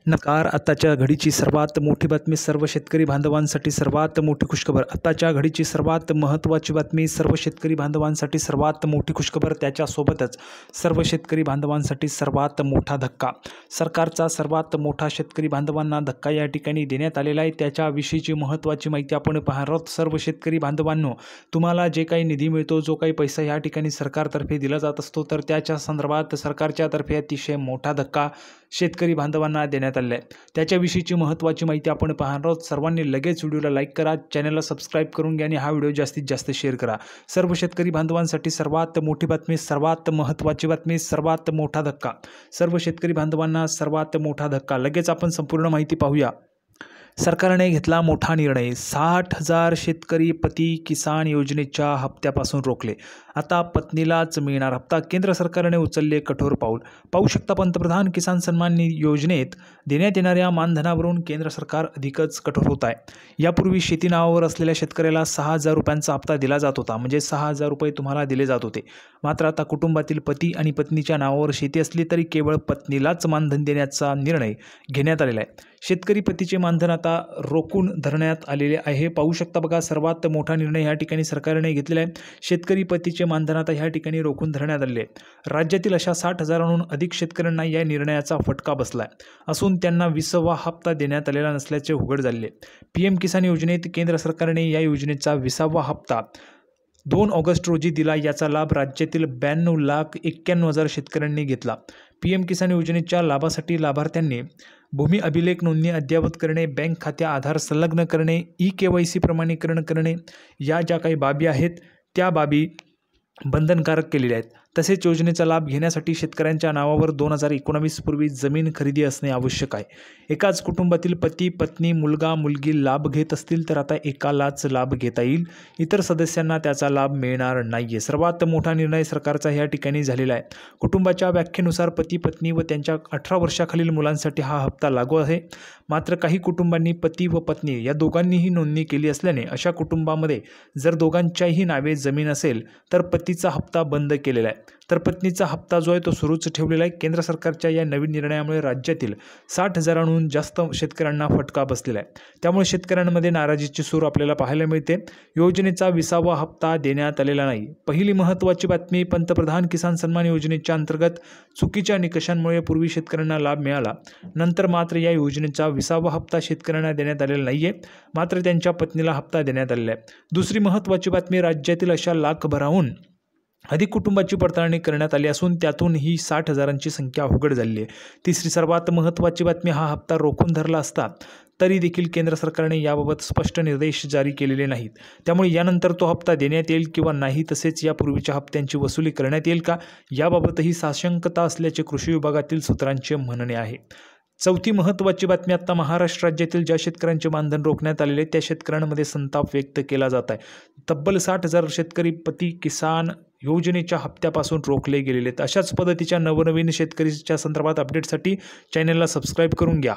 नकार आताच्या घडीची सर्वात मोठी बातमी, सर्व शेतकरी बांधवांसाठी सर्वात मोठी खुशखबर. आताच्या घडीची सर्वात महत्त्वाची बातमी, सर्व शेतकरी बांधवांसाठी सर्वात मोठी खुशखबर. त्याच्यासोबतच सर्व शेतकरी बांधवांसाठी सर्वात मोठा धक्का. सरकारचा सर्वात मोठा शेतकरी बांधवांना धक्का या ठिकाणी देण्यात आलेला आहे. त्याच्याविषयीची महत्त्वाची माहिती आपण पाहणार आहोत. सर्व शेतकरी बांधवांनो, तुम्हाला जे काही निधी मिळतो, जो काही पैसा या ठिकाणी सरकारतर्फे दिला जात असतो, तर त्याच्या संदर्भात सरकारच्या तर्फे अतिशय मोठा धक्का शेतकरी बांधवांना देण्यात आले आहे. त्याच्याविषयीची महत्त्वाची माहिती आपण पाहणार आहोत. सर्वांनी लगेच व्हिडिओला लाईक करा, चॅनलला सबस्क्राईब करून घ्या आणि हा व्हिडिओ जास्तीत जास्त शेअर करा. सर्व शेतकरी बांधवांसाठी सर्वात मोठी बातमी, सर्वात महत्त्वाची बातमी, सर्वात मोठा धक्का. सर्व शेतकरी बांधवांना सर्वात मोठा धक्का. लगेच आपण संपूर्ण माहिती पाहूया. सरकारने घेतला मोठा निर्णय. 60,000 शेतकरी पती किसान योजनेच्या हप्त्यापासून रोखले. आता पत्नीलाच मिळणार हप्ता. केंद्र सरकारने उचलले कठोर पाऊल. पाहू शकता, पंतप्रधान किसान सन्मान योजनेत देण्यात येणाऱ्या मानधनावरून केंद्र सरकार अधिकच कठोर होत आहे. यापूर्वी शेती नावावर असलेल्या शेतकऱ्याला 6,000 रुपयांचा हप्ता दिला जात होता, म्हणजे 6,000 रुपये तुम्हाला दिले जात होते. मात्र आता कुटुंबातील पती आणि पत्नीच्या नावावर शेती असली तरी केवळ पत्नीलाच मानधन देण्याचा निर्णय घेण्यात आलेला आहे. शेतकरी पतीचे मानधन आता रोखून धरण्यात आलेले आहे. पाहू शकता बघा, सर्वात मोठा निर्णय या ठिकाणी सरकारने घेतलेला आहे. शेतकरी पतीचे मानधन आता ह्या ठिकाणी रोखून धरण्यात आले आहे. राज्यातील अशा 60,000हून अधिक शेतकऱ्यांना या निर्णयाचा फटका बसला असून त्यांना 20वा हप्ता देण्यात आलेला नसल्याचे उघड झाले. PM किसान योजनेत केंद्र सरकारने या योजनेचा 20वा हप्ता 2 ऑगस्ट रोजी दिला. याचा लाभ राज्यातील 92,91,000 शेतकऱ्यांनी घेतला. PM किसान योजनेच्या लाभासाठी लाभार्थ्यांनी भूमी अभिलेख नोंदणी अद्ययावत करणे, बँक खाते आधार संलग्न करणे, EKYC प्रमाणीकरण करणे, या ज्या काही बाबी आहेत त्या बाबी बंधनकारक केलेल्या आहेत. तसेच योजनेचा लाभ घेण्यासाठी शेतकऱ्यांच्या नावावर 2019 पूर्वी जमीन खरेदी असणे आवश्यक आहे. एकाच कुटुंबातील पती पत्नी मुलगा मुलगी लाभ घेत असतील तर आता एकालाच लाभ घेता येईल, इतर सदस्यांना त्याचा लाभ मिळणार नाहीये. सर्वात मोठा निर्णय सरकारचा या ठिकाणी झालेला आहे. कुटुंबाच्या व्याख्येनुसार पती पत्नी व त्यांच्या 18 वर्षाखालील मुलांसाठी हा हप्ता लागू आहे. मात्र काही कुटुंबांनी पती व पत्नी या दोघांनीही नोंदणी केली असल्याने अशा कुटुंबामध्ये जर दोघांच्याही नावे जमीन असेल तर पतीचा हप्ता बंद केलेला आहे, तर पत्नीचा हप्ता जो आहे तो सुरूच ठेवलेला आहे. केंद्र सरकारच्या या नवीन निर्णयामुळे राज्यातील 60,000हून जास्त शेतकऱ्यांना फटका बसलेला आहे. त्यामुळे शेतकऱ्यांमध्ये नाराजीची सूर आपल्याला पाहायला मिळते. योजनेचा 20वा हप्ता देण्यात आलेला नाही. पहिली महत्त्वाची बातमी, पंतप्रधान किसान सन्मान योजनेच्या अंतर्गत चुकीच्या निकषांमुळे पूर्वी शेतकऱ्यांना लाभ मिळाला. नंतर मात्र या योजनेचा 20वा हप्ता शेतकऱ्यांना देण्यात आलेला नाहीये, मात्र त्यांच्या पत्नीला हप्ता देण्यात आलेला आहे. दुसरी महत्त्वाची बातमी, राज्यातील अशा लाखभराहून अधिक कुटुंबाची पडताळणी करण्यात आली असून त्यातून ही 60,000ची संख्या उघड झाली आहे. तिसरी सर्वात महत्त्वाची बातमी, हा हप्ता रोखून धरला असता तरी देखील केंद्र सरकारने याबाबत स्पष्ट निर्देश जारी केलेले नाहीत. त्यामुळे यानंतर तो हप्ता देण्यात येईल किंवा नाही, तसेच यापूर्वीच्या हप्त्यांची वसुली करण्यात येईल का, याबाबतही साशंकता असल्याचे कृषी विभागातील सूत्रांचे म्हणणे आहे. चौथी महत्त्वाची बातमी, आता महाराष्ट्र राज्यातील ज्या शेतकऱ्यांचे मानधन रोखण्यात आलेले त्या शेतकऱ्यांमध्ये संताप व्यक्त केला जात आहे. तब्बल 60,000 शेतकरी पती किसान योजनेच्या हप्त्यापासून रोखले गेलेले आहेत. अशाच पद्धतीच्या नवनवीन शेतकरीच्या संदर्भात अपडेटसाठी चॅनलला सबस्क्राईब करून घ्या.